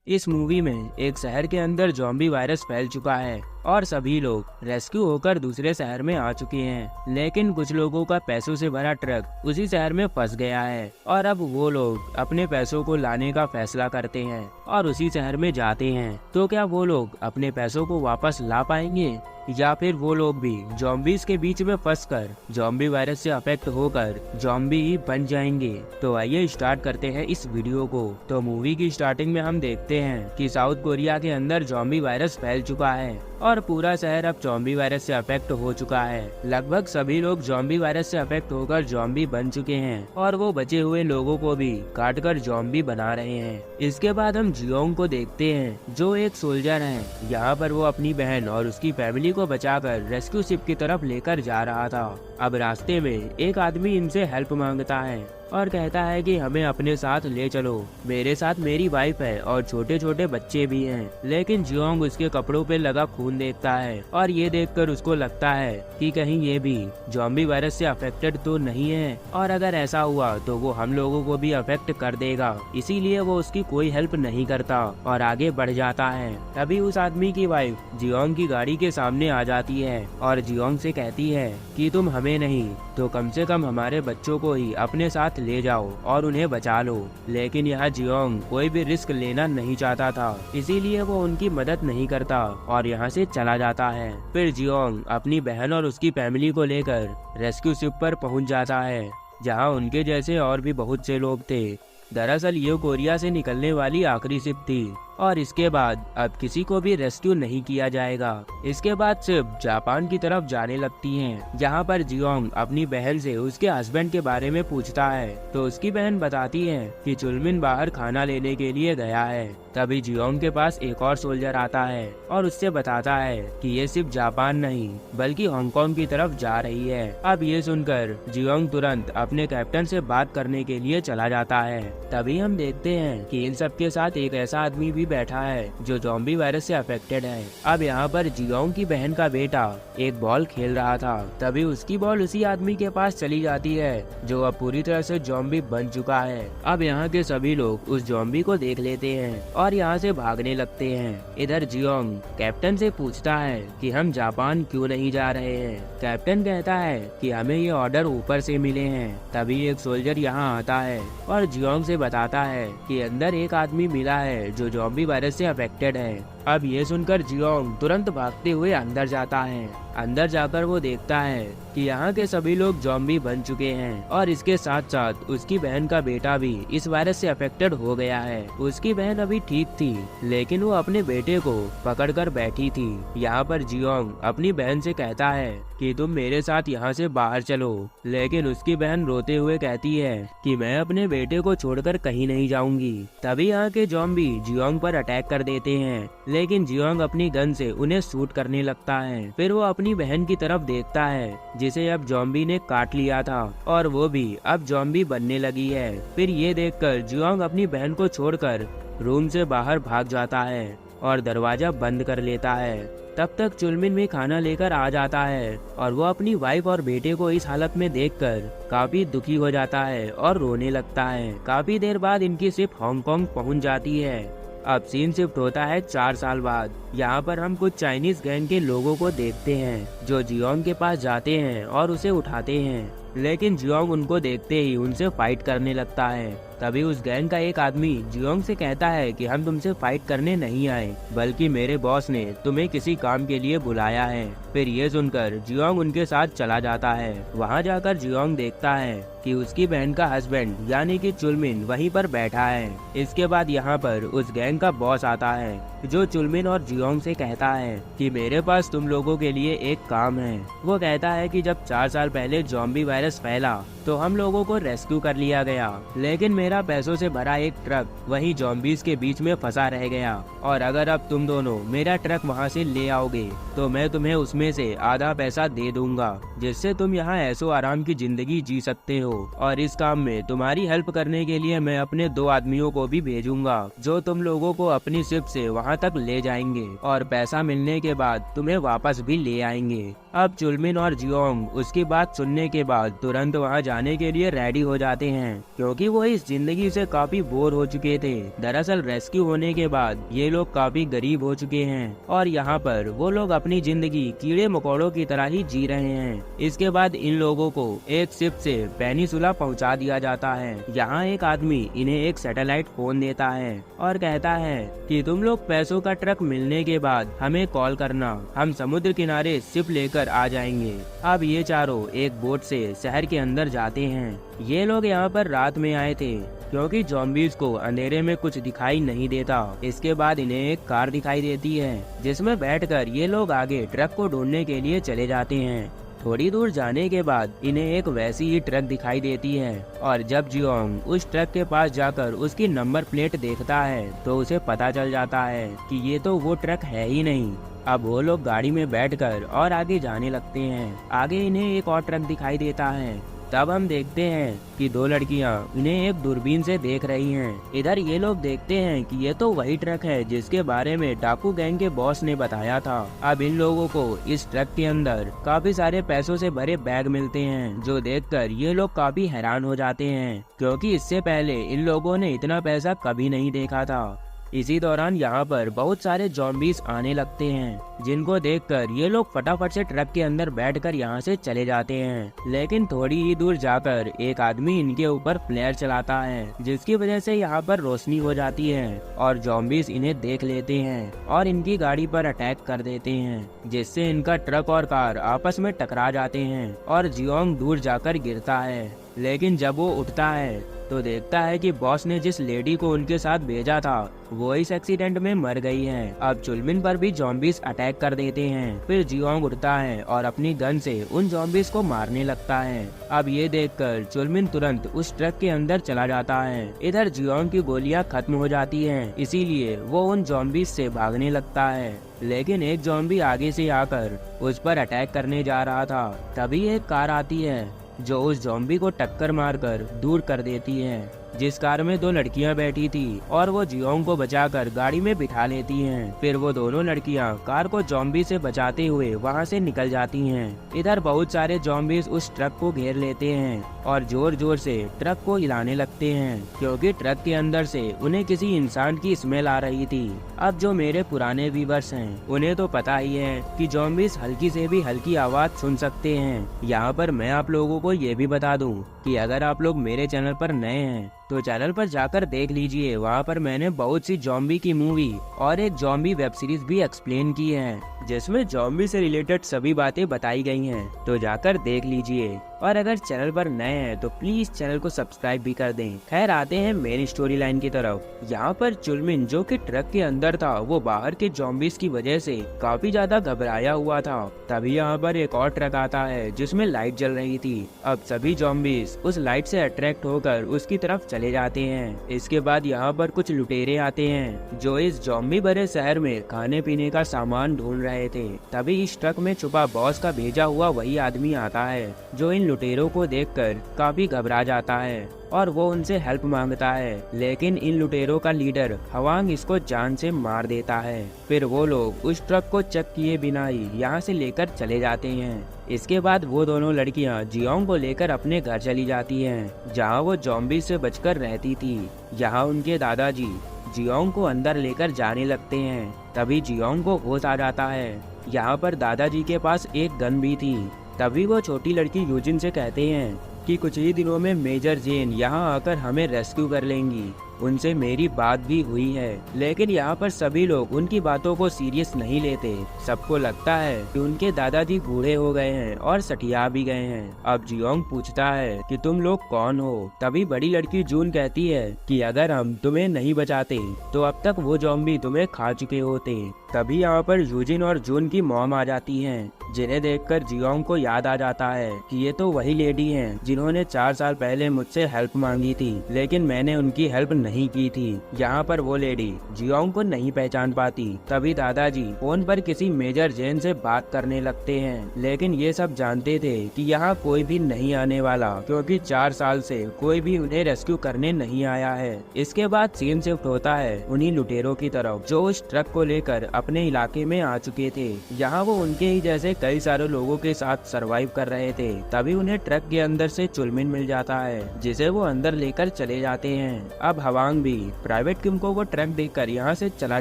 इस मूवी में एक शहर के अंदर ज़ॉम्बी वायरस फैल चुका है और सभी लोग रेस्क्यू होकर दूसरे शहर में आ चुके हैं। लेकिन कुछ लोगों का पैसों से भरा ट्रक उसी शहर में फंस गया है और अब वो लोग अपने पैसों को लाने का फैसला करते हैं और उसी शहर में जाते हैं। तो क्या वो लोग अपने पैसों को वापस ला पाएंगे या फिर वो लोग भी ज़ॉम्बीज के बीच में फंसकर ज़ॉम्बी वायरस से अफेक्ट होकर ज़ॉम्बी ही बन जाएंगे? तो आइए स्टार्ट करते हैं इस वीडियो को। तो मूवी की स्टार्टिंग में हम देखते हैं कि साउथ कोरिया के अंदर ज़ॉम्बी वायरस फैल चुका है और पूरा शहर अब ज़ॉम्बी वायरस से अफेक्ट हो चुका है। लगभग सभी लोग ज़ॉम्बी वायरस से अफेक्ट होकर ज़ॉम्बी बन चुके हैं और वो बचे हुए लोगों को भी काट कर ज़ॉम्बी बना रहे हैं। इसके बाद हम जियोंग को देखते हैं जो एक सोल्जर है। यहाँ पर वो अपनी बहन और उसकी फैमिली को बचाकर रेस्क्यू शिप की तरफ लेकर जा रहा था। अब रास्ते में एक आदमी इनसे हेल्प मांगता है और कहता है कि हमें अपने साथ ले चलो, मेरे साथ मेरी वाइफ है और छोटे छोटे बच्चे भी हैं। लेकिन जियोंग उसके कपड़ों पे लगा खून देखता है और ये देखकर उसको लगता है कि कहीं ये भी ज़ॉम्बी वायरस से अफेक्टेड तो नहीं है और अगर ऐसा हुआ तो वो हम लोगों को भी अफेक्ट कर देगा। इसीलिए वो उसकी कोई हेल्प नहीं करता और आगे बढ़ जाता है। तभी उस आदमी की वाइफ जियोंग की गाड़ी के सामने आ जाती है और जियोंग से कहती है कि तुम हमें नहीं तो कम से कम हमारे बच्चों को ही अपने साथ ले जाओ और उन्हें बचा लो। लेकिन यहाँ जियोंग कोई भी रिस्क लेना नहीं चाहता था, इसीलिए वो उनकी मदद नहीं करता और यहाँ से चला जाता है। फिर जियोंग अपनी बहन और उसकी फैमिली को लेकर रेस्क्यू शिप पर पहुँच जाता है जहाँ उनके जैसे और भी बहुत से लोग थे। दरअसल ये कोरिया से निकलने वाली आखिरी शिप थी और इसके बाद अब किसी को भी रेस्क्यू नहीं किया जाएगा। इसके बाद सिर्फ जापान की तरफ जाने लगती हैं, जहां पर जियोंग अपनी बहन से उसके हस्बैंड के बारे में पूछता है तो उसकी बहन बताती है कि चुलमिन बाहर खाना लेने के लिए गया है। तभी जियोंग के पास एक और सोल्जर आता है और उससे बताता है कि ये सिर्फ जापान नहीं बल्कि हांगकांग की तरफ जा रही है। अब ये सुनकर जियोंग तुरंत अपने कैप्टन से बात करने के लिए चला जाता है। तभी हम देखते हैं कि इन सब के साथ एक ऐसा आदमी भी बैठा है जो ज़ॉम्बी वायरस से अफेक्टेड है। अब यहाँ पर जियोंग की बहन का बेटा एक बॉल खेल रहा था, तभी उसकी बॉल उसी आदमी के पास चली जाती है जो अब पूरी तरह से ज़ॉम्बी बन चुका है। अब यहाँ के सभी लोग उस ज़ॉम्बी को देख लेते हैं और यहाँ से भागने लगते हैं। इधर जियोंग कैप्टन से पूछता है कि हम जापान क्यों नहीं जा रहे हैं। कैप्टन कहता है कि हमें ये ऑर्डर ऊपर से मिले हैं। तभी एक सोल्जर यहाँ आता है और जियोंग से बताता है कि अंदर एक आदमी मिला है जो ज़ॉम्बी वायरस से अफेक्टेड है। अब ये सुनकर जियोंग तुरंत भागते हुए अंदर जाता है। अंदर जाकर वो देखता है कि यहाँ के सभी लोग ज़ॉम्बी बन चुके हैं और इसके साथ साथ उसकी बहन का बेटा भी इस वायरस से अफेक्टेड हो गया है। उसकी बहन अभी ठीक थी लेकिन वो अपने बेटे को पकड़कर बैठी थी। यहाँ पर जियोंग अपनी बहन से कहता है कि तुम मेरे साथ यहाँ से बाहर चलो, लेकिन उसकी बहन रोते हुए कहती है कि मैं अपने बेटे को छोड़कर कहीं नहीं जाऊंगी। तभी यहाँ के ज़ॉम्बी जियोंग पर अटैक कर देते हैं, लेकिन जियोंग अपनी गन से उन्हें शूट करने लगता है। फिर वो अपनी बहन की तरफ देखता है जिसे अब ज़ॉम्बी ने काट लिया था और वो भी अब ज़ॉम्बी बनने लगी है। फिर ये देखकर जियोंग अपनी बहन को छोड़कर रूम से बाहर भाग जाता है और दरवाजा बंद कर लेता है। तब तक चुलमिन भी खाना लेकर आ जाता है और वो अपनी वाइफ और बेटे को इस हालत में देखकर काफी दुखी हो जाता है और रोने लगता है। काफी देर बाद इनकी शिप हांगकांग पहुंच जाती है। अब सीन शिफ्ट होता है 4 साल बाद। यहाँ पर हम कुछ चाइनीज गैंग के लोगों को देखते हैं जो जियोंग के पास जाते हैं और उसे उठाते हैं, लेकिन जियोंग उनको देखते ही उनसे फाइट करने लगता है। तभी उस गैंग का एक आदमी जियोंग से कहता है कि हम तुमसे फाइट करने नहीं आए बल्कि मेरे बॉस ने तुम्हें किसी काम के लिए बुलाया है। फिर ये सुनकर जियोंग उनके साथ चला जाता है। वहाँ जाकर जियोंग देखता है कि उसकी बहन का हस्बैंड यानी कि चुलमिन वहीं पर बैठा है। इसके बाद यहाँ पर उस गैंग का बॉस आता है जो चुलमिन और जियोंग से कहता है कि मेरे पास तुम लोगों के लिए एक काम है। वो कहता है कि जब 4 साल पहले ज़ॉम्बी वायरस फैला तो हम लोगों को रेस्क्यू कर लिया गया, लेकिन मेरा पैसों से भरा एक ट्रक वही ज़ॉम्बीज के बीच में फंसा रह गया और अगर अब तुम दोनों मेरा ट्रक वहाँ से ले आओगे तो मैं तुम्हें उसमें से आधा पैसा दे दूंगा, जिससे तुम यहाँ ऐशो आराम की जिंदगी जी सकते हो। और इस काम में तुम्हारी हेल्प करने के लिए मैं अपने 2 आदमियों को भी भेजूंगा जो तुम लोगों को अपनी शिप से वहाँ तक ले जाएंगे और पैसा मिलने के बाद तुम्हें वापस भी ले आएंगे। अब चुलमिन और जियोंग उसकी बात सुनने के बाद तुरंत वहाँ जाने के लिए रेडी हो जाते हैं, क्योंकि वो इस जिंदगी से काफी बोर हो चुके थे। दरअसल रेस्क्यू होने के बाद ये लोग काफी गरीब हो चुके हैं और यहाँ पर वो लोग अपनी जिंदगी कीड़े मकोड़ों की तरह ही जी रहे हैं। इसके बाद इन लोगों को एक शिप से पेनिसुला पहुँचा दिया जाता है। यहाँ एक आदमी इन्हें एक सैटेलाइट फोन देता है और कहता है कि तुम लोग पैसों का ट्रक मिलने के बाद हमें कॉल करना, हम समुद्र किनारे शिप लेकर आ जाएंगे। अब ये चारों एक बोट से शहर के अंदर जाते हैं। ये लोग यहाँ पर रात में आए थे क्योंकि ज़ॉम्बीज़ को अंधेरे में कुछ दिखाई नहीं देता। इसके बाद इन्हें एक कार दिखाई देती है जिसमें बैठकर ये लोग आगे ट्रक को ढूंढने के लिए चले जाते हैं। थोड़ी दूर जाने के बाद इन्हें एक वैसी ही ट्रक दिखाई देती है और जब जियोंग उस ट्रक के पास जाकर उसकी नंबर प्लेट देखता है तो उसे पता चल जाता है कि ये तो वो ट्रक है ही नहीं। अब वो लोग गाड़ी में बैठकर और आगे जाने लगते हैं। आगे इन्हें एक और ट्रक दिखाई देता है। तब हम देखते हैं कि दो लड़कियां इन्हें एक दूरबीन से देख रही हैं। इधर ये लोग देखते हैं कि ये तो वही ट्रक है जिसके बारे में डाकू गैंग के बॉस ने बताया था। अब इन लोगों को इस ट्रक के अंदर काफी सारे पैसों से भरे बैग मिलते हैं, जो देखकर ये लोग काफी हैरान हो जाते हैं क्योंकि इससे पहले इन लोगों ने इतना पैसा कभी नहीं देखा था। इसी दौरान यहाँ पर बहुत सारे ज़ॉम्बीज़ आने लगते हैं, जिनको देखकर ये लोग फटाफट से ट्रक के अंदर बैठकर यहाँ से चले जाते हैं। लेकिन थोड़ी ही दूर जाकर एक आदमी इनके ऊपर फ्लेयर चलाता है, जिसकी वजह से यहाँ पर रोशनी हो जाती है और ज़ॉम्बीज़ इन्हें देख लेते हैं और इनकी गाड़ी पर अटैक कर देते हैं, जिससे इनका ट्रक और कार आपस में टकरा जाते हैं और जियोंग दूर जाकर गिरता है। लेकिन जब वो उठता है तो देखता है कि बॉस ने जिस लेडी को उनके साथ भेजा था वो इस एक्सीडेंट में मर गई है। अब चुलमिन पर भी ज़ॉम्बीज़ अटैक कर देते हैं। फिर जियोंग उठता है और अपनी गन से उन ज़ॉम्बीज़ को मारने लगता है। अब ये देखकर चुलमिन तुरंत उस ट्रक के अंदर चला जाता है। इधर जियोंग की गोलियां खत्म हो जाती हैं, इसीलिए वो उन ज़ॉम्बीज़ से भागने लगता है। लेकिन एक ज़ॉम्बी आगे से आकर उस पर अटैक करने जा रहा था। तभी एक कार आती है जो उस ज़ॉम्बी को टक्कर मारकर दूर कर देती है। जिस कार में दो लड़कियां बैठी थी और वो जियोंग को बचाकर गाड़ी में बिठा लेती हैं। फिर वो दोनों लड़कियां कार को ज़ॉम्बी से बचाते हुए वहां से निकल जाती हैं। इधर बहुत सारे ज़ॉम्बीज़ उस ट्रक को घेर लेते हैं और जोर जोर से ट्रक को हिलाने लगते हैं, क्योंकि ट्रक के अंदर से उन्हें किसी इंसान की स्मेल आ रही थी। अब जो मेरे पुराने व्यूअर्स हैं उन्हें तो पता ही है कि ज़ॉम्बीज़ हल्की से भी हल्की आवाज सुन सकते हैं। यहाँ पर मैं आप लोगों को ये भी बता दूं कि अगर आप लोग मेरे चैनल पर नए हैं तो चैनल पर जाकर देख लीजिए, वहाँ पर मैंने बहुत सी ज़ॉम्बी की मूवी और एक ज़ॉम्बी वेब सीरीज भी एक्सप्लेन की है, जिसमें ज़ॉम्बी से रिलेटेड सभी बातें बताई गई हैं, तो जाकर देख लीजिए। और अगर चैनल पर नए हैं तो प्लीज चैनल को सब्सक्राइब भी कर दें। खैर आते हैं मेन स्टोरी लाइन की तरफ। यहाँ पर चुलमिन जो कि ट्रक के अंदर था वो बाहर के ज़ॉम्बीज़ की वजह से काफी ज्यादा घबराया हुआ था। तभी यहाँ पर एक और ट्रक आता है जिसमें लाइट जल रही थी। अब सभी ज़ॉम्बीज़ उस लाइट से अट्रैक्ट होकर उसकी तरफ चले जाते हैं। इसके बाद यहाँ पर कुछ लुटेरे आते हैं जो इस ज़ॉम्बी भरे शहर में खाने पीने का सामान ढूंढ रहे थे। तभी इस ट्रक में छुपा बॉस का भेजा हुआ वही आदमी आता है जो इन लुटेरों को देखकर काफी घबरा जाता है और वो उनसे हेल्प मांगता है। लेकिन इन लुटेरों का लीडर हवांग इसको जान से मार देता है। फिर वो लोग उस ट्रक को चेक किए बिना ही यहाँ से लेकर चले जाते हैं। इसके बाद वो दोनों लड़कियाँ जियोंग को लेकर अपने घर चली जाती हैं, जहाँ वो ज़ॉम्बी से बचकर रहती थी। यहाँ उनके दादाजी जियोंग को अंदर लेकर जाने लगते हैं। तभी जियोंग को होश आ जाता है। यहाँ पर दादाजी के पास एक गन भी थी। तभी वो छोटी लड़की यूजिन से कहते हैं कि कुछ ही दिनों में मेजर जेन यहाँ आकर हमें रेस्क्यू कर लेंगी। उनसे मेरी बात भी हुई है, लेकिन यहाँ पर सभी लोग उनकी बातों को सीरियस नहीं लेते। सबको लगता है कि उनके दादाजी बूढ़े हो गए हैं और सठिया भी गए हैं। अब जियोंग पूछता है कि तुम लोग कौन हो? तभी बड़ी लड़की जून कहती है कि अगर हम तुम्हें नहीं बचाते तो अब तक वो ज़ॉम्बी तुम्हें खा चुके होते। तभी यहाँ पर यूजिन और जून की मॉम आ जाती हैं, जिन्हें देखकर जियोंग को याद आ जाता है कि ये तो वही लेडी हैं जिन्होंने 4 साल पहले मुझसे हेल्प मांगी थी, लेकिन मैंने उनकी हेल्प नहीं की थी। यहाँ पर वो लेडी जियोंग को नहीं पहचान पाती। तभी दादाजी फोन पर किसी मेजर जैन से बात करने लगते हैं, लेकिन ये सब जानते थे कि यहाँ कोई भी नहीं आने वाला, क्योंकि 4 साल से कोई भी उन्हें रेस्क्यू करने नहीं आया है। इसके बाद सीन शिफ्ट होता है उन्हीं लुटेरों की तरफ जो उस ट्रक को लेकर अपने इलाके में आ चुके थे। यहाँ वो उनके ही जैसे कई सारे लोगों के साथ सरवाइव कर रहे थे। तभी उन्हें ट्रक के अंदर से चुलमिन मिल जाता है, जिसे वो अंदर लेकर चले जाते हैं। अब हवांग भी प्राइवेट किम को वो ट्रक देखकर यहाँ से चला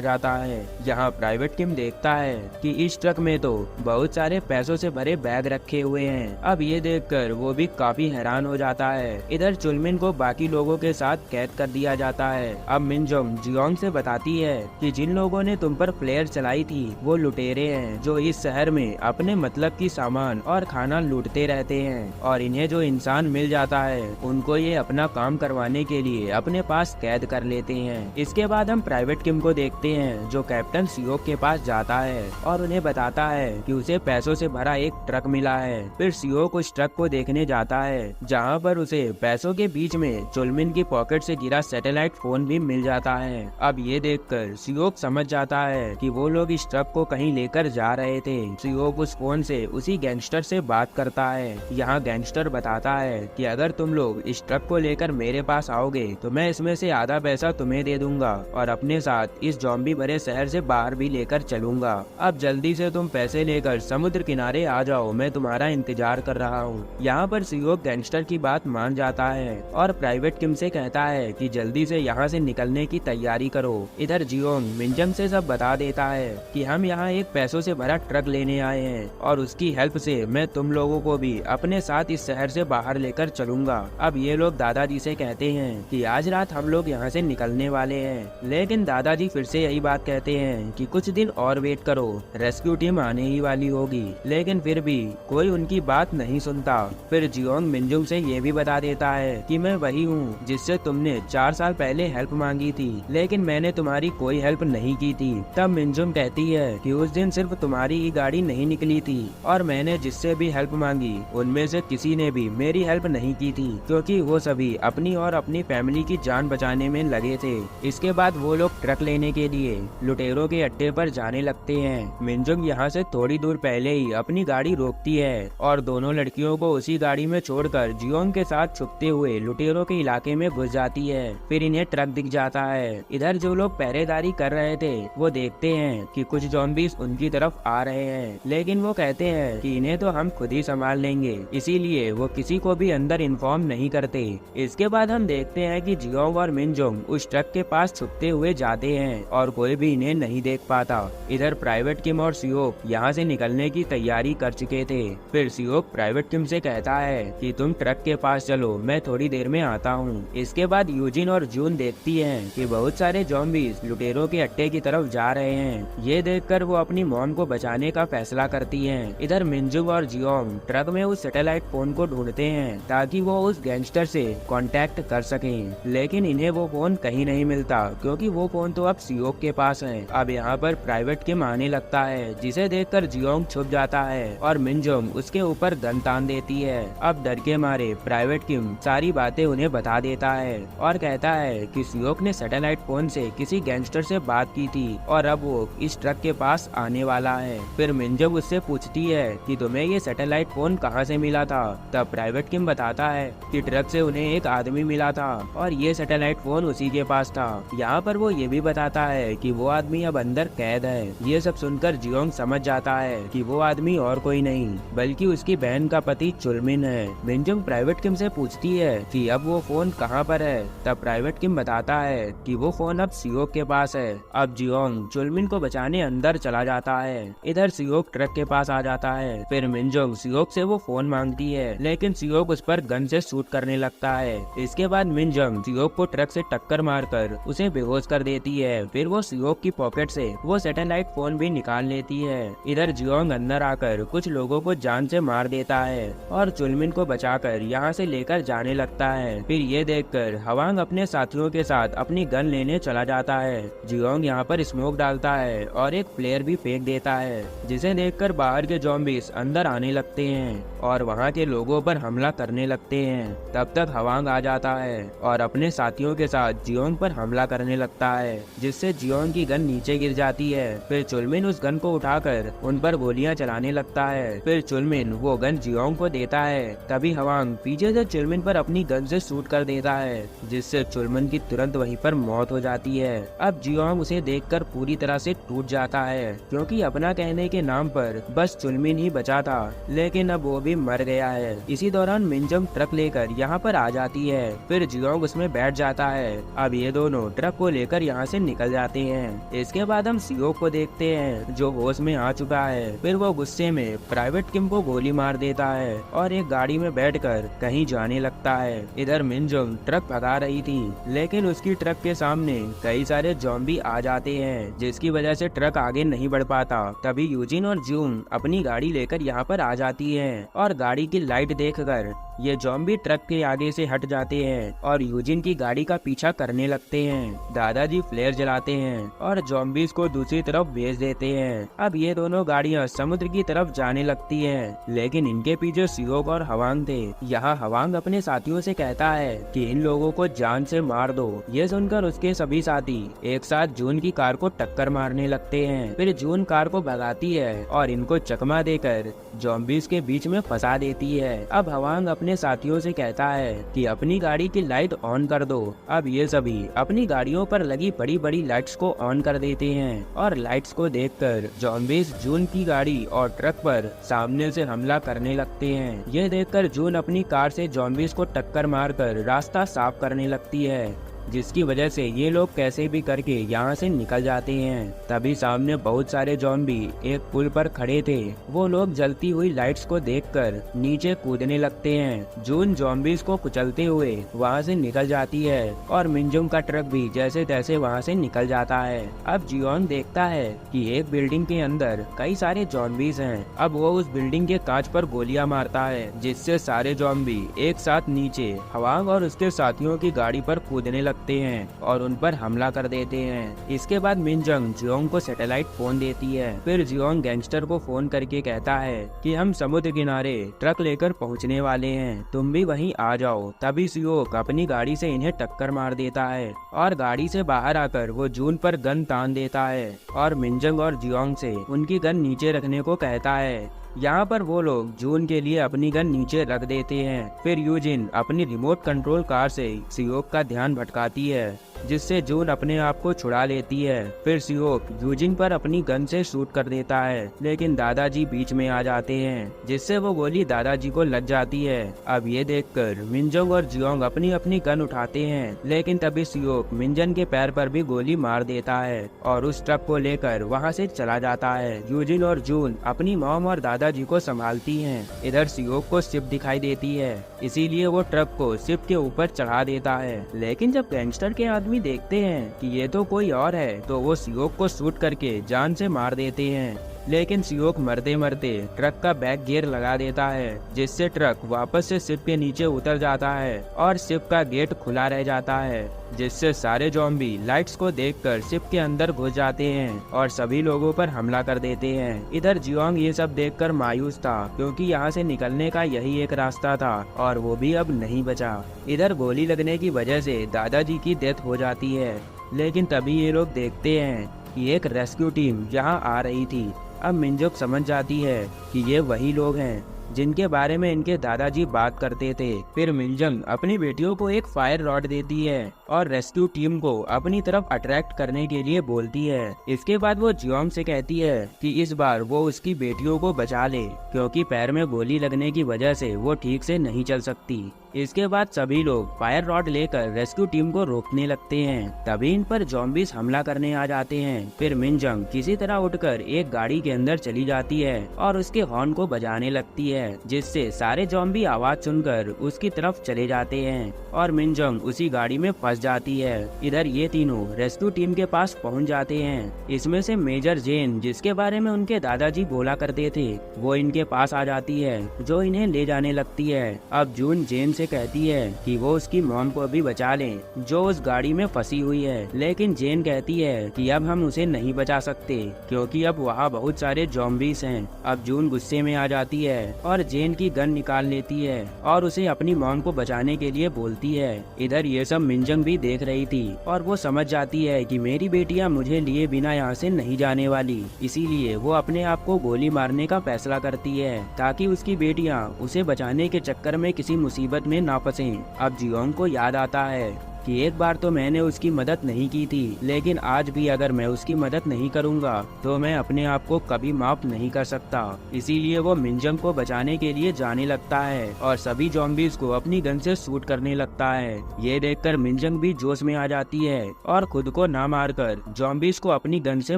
जाता है। यहाँ प्राइवेट किम देखता है कि इस ट्रक में तो बहुत सारे पैसों से भरे बैग रखे हुए हैं। अब ये देखकर वो भी काफी हैरान हो जाता है। इधर चुलमिन को बाकी लोगों के साथ कैद कर दिया जाता है। अब मिनजोंग जियोंग से बताती है कि जिन लोगों ने तुम पर फ्लेयर चलाई थी वो लुटेरे हैं जो इस शहर में अपने मतलब की सामान और खाना लूटते रहते हैं, और इन्हें जो इंसान मिल जाता है उनको ये अपना काम करवाने के लिए अपने पास कैद कर लेते हैं। इसके बाद हम प्राइवेट किम को देखते हैं जो कैप्टन सियोक के पास जाता है और उन्हें बताता है कि उसे पैसों से भरा एक ट्रक मिला है। फिर सियोक उस ट्रक को देखने जाता है जहाँ पर उसे पैसों के बीच में चुलमिन की पॉकेट से गिरा सैटेलाइट फोन भी मिल जाता है। अब ये देखकर सियोक समझ जाता है कि वो लोग इस ट्रक को कहीं लेकर जा रहे थे। सियोक उस फोन से उसी गैंगस्टर से बात करता है। यहाँ गैंगस्टर बताता है कि अगर तुम लोग इस ट्रक को लेकर मेरे पास आओगे तो मैं इसमें से आधा पैसा तुम्हें दे दूंगा और अपने साथ इस जॉम्बी भरे शहर से बाहर भी लेकर चलूंगा। अब जल्दी से तुम पैसे लेकर समुद्र किनारे आ जाओ, मैं तुम्हारा इंतजार कर रहा हूँ। यहाँ पर सियोक गैंगस्टर की बात मान जाता है और प्राइवेट किम से कहता है कि जल्दी से यहाँ से निकलने की तैयारी करो। इधर जियोंग मिनजंग से सब बता देता है कि हम यहाँ एक पैसों से भरा ट्रक लेने आए हैं और उसकी हेल्प से मैं तुम लोगों को भी अपने साथ इस शहर से बाहर लेकर चलूंगा। अब ये लोग दादाजी से कहते हैं कि आज रात हम लोग यहाँ से निकलने वाले हैं, लेकिन दादाजी फिर से यही बात कहते हैं कि कुछ दिन और वेट करो, रेस्क्यू टीम आने ही वाली होगी। लेकिन फिर भी कोई उनकी बात नहीं सुनता। फिर जियोंग मिनजुंग से ये भी बता देता है कि मैं वही हूँ जिससे तुमने 4 साल पहले हेल्प मांगी थी, लेकिन मैंने तुम्हारी कोई हेल्प नहीं की थी। तब मिनजुंग कहती है कि उस दिन सिर्फ तुम्हारी ही गाड़ी नहीं निकली थी और मैंने जिससे भी हेल्प मांगी उनमें से किसी ने भी मेरी हेल्प नहीं की थी, क्योंकि वो सभी अपनी और अपनी फैमिली की जान बचाने में लगे थे। इसके बाद वो लोग ट्रक लेने के लिए लुटेरों के अड्डे पर जाने लगते हैं। मिनजुंग यहाँ से थोड़ी दूर पहले ही अपनी गाड़ी रोकती है और दोनों लड़कियों को उसी गाड़ी में छोड़कर जियोंग के साथ छुपते हुए लुटेरों के इलाके में घुस जाती है। फिर इन्हें ट्रक दिख जाता है। इधर जो लोग पहरेदारी कर रहे थे वो देखते हैं कि कुछ ज़ॉम्बीज उनकी तरफ आ रहे हैं, लेकिन वो कहते हैं कि इन्हें तो हम खुद ही संभाल लेंगे, इसीलिए वो किसी को भी अंदर इन्फॉर्म नहीं करते। इसके बाद हम देखते हैं कि जियोंग और मिनजुंग उस ट्रक के पास छुपते हुए जाते हैं और कोई भी इन्हें नहीं देख पाता। इधर प्राइवेट किम और सियोक यहाँ से निकलने की तैयारी कर चुके थे। फिर सियोक प्राइवेट किम से कहता है कि तुम ट्रक के पास चलो, मैं थोड़ी देर में आता हूँ। इसके बाद यूजिन और जून देखती हैं कि बहुत सारे ज़ॉम्बीज लुटेरों के अड्डे की तरफ जा रहे हैं। ये देखकर वो अपनी मॉम को बचाने का फैसला करती हैं। इधर मिनजुंग और जियोंग ट्रक में उस सैटेलाइट फोन को ढूंढते हैं ताकि वो उस गैंगस्टर से कांटेक्ट कर सकें, लेकिन इन्हें वो फोन कहीं नहीं मिलता क्योंकि वो फोन तो अब सियोक के पास है। अब यहाँ पर प्राइवेट किम आने लगता है, जिसे देखकर जियोंग छुप जाता है और मिनजुंग उसके ऊपर गन तान देती है। अब डर के मारे प्राइवेट किम सारी बातें उन्हें बता देता है और कहता है कि सियोक ने सैटेलाइट फोन से किसी गैंगस्टर से बात की थी और अब वो इस ट्रक के पास आने वाला है। फिर मिनजुंग उससे पूछती है कि तुम्हें ये सैटेलाइट फोन कहाँ से मिला था। तब प्राइवेट किम बताता है कि ट्रक से उन्हें एक आदमी मिला था और ये सैटेलाइट फोन उसी के पास था। यहाँ पर वो ये भी बताता है कि वो आदमी अब अंदर कैद है। ये सब सुनकर जियोंग समझ जाता है कि वो आदमी और कोई नहीं बल्कि उसकी बहन का पति चुलमिन है। मिनजुंग प्राइवेट किम से पूछती है कि अब वो फोन कहाँ पर है। तब प्राइवेट किम बताता है कि वो फोन अब सियोक के पास है। अब जियोंग चुलमिन को बचाने अंदर चला जाता है। इधर सियोक ट्रक के पास आ जाता है। फिर मिनजुंग सियोक से वो फोन मांगती है, लेकिन सियोक उस पर गन से शूट करने लगता है। इसके बाद मिनजुंग सियोक को ट्रक से टक्कर मारकर उसे बेहोश कर देती है। फिर वो सियोक की पॉकेट से वो सैटेलाइट फोन भी निकाल लेती है। इधर जियोंग अंदर आकर कुछ लोगों को जान से मार देता है और चुलमिन को बचाकर यहाँ से लेकर जाने लगता है। फिर ये देखकर हवांग अपने साथियों के साथ अपनी गन लेने चला जाता है। जियोंग यहाँ पर स्मोक डालता है और एक फ्लेयर भी फेंक देता है, जिसे देखकर बाहर के ज़ॉम्बीज अंदर आने लगते हैं और वहाँ के लोगों पर हमला करने लगते हैं। तब तक हवांग आ जाता है और अपने साथियों के साथ जियोंग पर हमला करने लगता है, जिससे जियोंग की गन नीचे गिर जाती है। फिर चुलमिन उस गन को उठाकर उन पर गोलियां चलाने लगता है। फिर चुलमिन वो गन जियोंग को देता है। तभी हवांग पीछे से चुलमिन पर अपनी गन से शूट कर देता है, जिससे चुलमिन की तुरंत वहीं पर मौत हो जाती है। अब जियोंग उसे देखकर पूरी तरह से टूट जाता है, क्योंकि अपना कहने के नाम पर बस चुलमिन ही बचा था, लेकिन अब वो भी मर गया है। इसी दौरान मिनजंग ट्रक लेकर यहाँ पर आ जाती है। फिर जियोंग उसमें बैठ जाता है। अब ये दोनों ट्रक को लेकर यहाँ से निकल जाते हैं। इसके बाद हम सियोक को देखते हैं, जो होश में आ चुका है। फिर वो गुस्से में प्राइवेट किम को गोली मार देता है और एक गाड़ी में बैठकर कहीं जाने लगता है। इधर मिनजंग ट्रक भगा रही थी, लेकिन उसकी ट्रक के सामने कई सारे ज़ॉम्बी आ जाते हैं, जिसकी वजह से ट्रक आगे नहीं बढ़ पाता। तभी यूजिन और जून अपनी गाड़ी लेकर यहाँ पर आ जाती है और गाड़ी की लाइट देखकर ये ज़ॉम्बी ट्रक के आगे से हट जाते हैं और यूजिन की गाड़ी का पीछा करने लगते हैं। दादाजी फ्लेयर जलाते हैं और ज़ॉम्बीज को दूसरी तरफ भेज देते हैं। अब ये दोनों गाड़ियां समुद्र की तरफ जाने लगती हैं, लेकिन इनके पीछे सियोक और हवांग थे। यहाँ हवांग अपने साथियों से कहता है कि इन लोगों को जान से मार दो। ये सुनकर उसके सभी साथी एक साथ जून की कार को टक्कर मारने लगते हैं। फिर जून कार को भगाती है और इनको चकमा देकर ज़ॉम्बीज के बीच में फंसा देती है। अब हवांग अपने साथियों से कहता है कि अपनी गाड़ी की लाइट ऑन कर दो। अब ये सभी अपनी गाड़ियों पर लगी बड़ी बड़ी लाइट्स को ऑन कर देते हैं और लाइट्स को देखकर ज़ॉम्बीज जून की गाड़ी और ट्रक पर सामने से हमला करने लगते हैं। ये देखकर जून अपनी कार से ज़ॉम्बीज को टक्कर मारकर रास्ता साफ करने लगती है, जिसकी वजह से ये लोग कैसे भी करके यहाँ से निकल जाते हैं। तभी सामने बहुत सारे ज़ॉम्बी एक पुल पर खड़े थे। वो लोग जलती हुई लाइट्स को देखकर नीचे कूदने लगते हैं। जून ज़ॉम्बीज को कुचलते हुए वहाँ से निकल जाती है और मिनजंग का ट्रक भी जैसे तैसे वहाँ से निकल जाता है। अब जियोंग देखता है कि एक बिल्डिंग के अंदर कई सारे ज़ॉम्बीज हैं। अब वो उस बिल्डिंग के कांच पर गोलियां मारता है, जिससे सारे ज़ॉम्बी एक साथ नीचे हवांग और उसके साथियों की गाड़ी पर कूदने लगते हैं और उन पर हमला कर देते हैं। इसके बाद मिनजंग जियोंग को सैटेलाइट फोन देती है। फिर जियोंग गैंगस्टर को फोन करके कहता है कि हम समुद्र किनारे ट्रक लेकर पहुंचने वाले हैं, तुम भी वहीं आ जाओ। तभी सियोक अपनी गाड़ी से इन्हें टक्कर मार देता है और गाड़ी से बाहर आकर वो जून पर गन तान देता है और मिनजंग और जियोंग से उनकी गन नीचे रखने को कहता है। यहाँ पर वो लोग जून के लिए अपनी गन नीचे रख देते हैं। फिर यूजिन अपनी रिमोट कंट्रोल कार से सियोक का ध्यान भटकाती है, जिससे जून अपने आप को छुड़ा लेती है। फिर सियोक यूजिन पर अपनी गन से शूट कर देता है, लेकिन दादाजी बीच में आ जाते हैं, जिससे वो गोली दादाजी को लग जाती है। अब ये देखकर मिनजंग और जियोंग अपनी अपनी गन उठाते हैं, लेकिन तभी सियोक मिनजंग के पैर पर भी गोली मार देता है और उस ट्रक को लेकर वहाँ से चला जाता है। यूजिन और जून अपनी मॉम और दादाजी को संभालती हैं। इधर सियोक को शिप दिखाई देती है, इसीलिए वो ट्रक को शिप के ऊपर चढ़ा देता है। लेकिन जब गैंगस्टर के आदमी देखते हैं कि ये तो कोई और है, तो वो सियोक को शूट करके जान से मार देते हैं। लेकिन सियोक मरते मरते ट्रक का बैक गियर लगा देता है, जिससे ट्रक वापस से शिप के नीचे उतर जाता है और शिप का गेट खुला रह जाता है, जिससे सारे ज़ॉम्बी लाइट्स को देखकर शिप के अंदर घुस जाते हैं और सभी लोगों पर हमला कर देते हैं। इधर जियोंग ये सब देखकर मायूस था, क्योंकि यहाँ से निकलने का यही एक रास्ता था और वो भी अब नहीं बचा। इधर गोली लगने की वजह से दादाजी की डेथ हो जाती है, लेकिन तभी ये लोग देखते हैं कि एक रेस्क्यू टीम यहाँ आ रही थी। अब मिनजंग समझ जाती है कि ये वही लोग हैं जिनके बारे में इनके दादाजी बात करते थे। फिर मिनजंग अपनी बेटियों को एक फायर रॉड देती है और रेस्क्यू टीम को अपनी तरफ अट्रैक्ट करने के लिए बोलती है। इसके बाद वो जियोंग से कहती है कि इस बार वो उसकी बेटियों को बचा ले, क्योंकि पैर में गोली लगने की वजह से वो ठीक से नहीं चल सकती। इसके बाद सभी लोग फायर रॉड लेकर रेस्क्यू टीम को रोकने लगते हैं। तभी इन पर ज़ॉम्बीज हमला करने आ जाते हैं। फिर मिनजंग किसी तरह उठकर एक गाड़ी के अंदर चली जाती है और उसके हॉर्न को बजाने लगती है, जिससे सारे ज़ॉम्बी आवाज सुनकर उसकी तरफ चले जाते हैं और मिनजंग उसी गाड़ी में फंस जाती है। इधर ये तीनों रेस्क्यू टीम के पास पहुंच जाते हैं। इसमें से मेजर जेन, जिसके बारे में उनके दादाजी बोला करते थे, वो इनके पास आ जाती है, जो इन्हें ले जाने लगती है। अब जून जेन से कहती है कि वो उसकी मॉम को भी बचा लें, जो उस गाड़ी में फंसी हुई है, लेकिन जेन कहती है कि अब हम उसे नहीं बचा सकते, क्योंकि अब वहाँ बहुत सारे ज़ॉम्बीज हैं। अब जून गुस्से में आ जाती है और जेन की गन निकाल लेती है और उसे अपनी मॉम को बचाने के लिए बोलती है। इधर ये सब मिनजंग भी देख रही थी और वो समझ जाती है कि मेरी बेटियां मुझे लिए बिना यहाँ से नहीं जाने वाली। इसीलिए वो अपने आप को गोली मारने का फैसला करती है ताकि उसकी बेटियां उसे बचाने के चक्कर में किसी मुसीबत में ना फंसें। अब जियोंग को याद आता है कि एक बार तो मैंने उसकी मदद नहीं की थी, लेकिन आज भी अगर मैं उसकी मदद नहीं करूंगा तो मैं अपने आप को कभी माफ नहीं कर सकता। इसीलिए वो मिनजंग को बचाने के लिए जाने लगता है और सभी ज़ॉम्बीज़ को अपनी गन से शूट करने लगता है। ये देखकर मिनजंग भी जोश में आ जाती है और खुद को ना मारकर ज़ॉम्बीज़ को अपनी गन से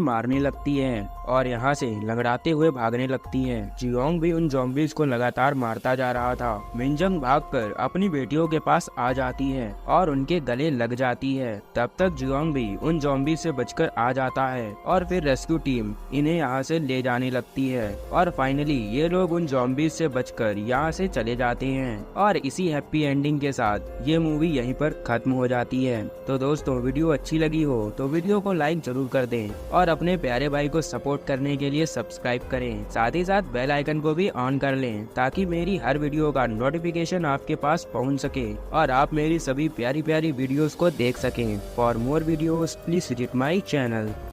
मारने लगती है और यहाँ से लंगड़ाते हुए भागने लगती है। जियोंग भी उन ज़ॉम्बीज़ को लगातार मारता जा रहा था। मिनजंग भागकर अपनी बेटियों के पास आ जाती है और उनके गले लग जाती है। तब तक जियोंग भी उन ज़ॉम्बी से बचकर आ जाता है और फिर रेस्क्यू टीम इन्हें यहाँ से ले जाने लगती है और फाइनली ये लोग उन ज़ॉम्बीज से बचकर यहाँ से चले जाते हैं और इसी हैप्पी एंडिंग के साथ ये मूवी यहीं पर खत्म हो जाती है। तो दोस्तों, वीडियो अच्छी लगी हो तो वीडियो को लाइक जरूर कर दें और अपने प्यारे भाई को सपोर्ट करने के लिए सब्सक्राइब करें। साथ ही साथ बेल आइकन को भी ऑन कर लें ताकि मेरी हर वीडियो का नोटिफिकेशन आपके पास पहुंच सके और आप मेरी सभी प्यारी प्यारी वीडियोस को देख सकें। For more videos please visit my channel.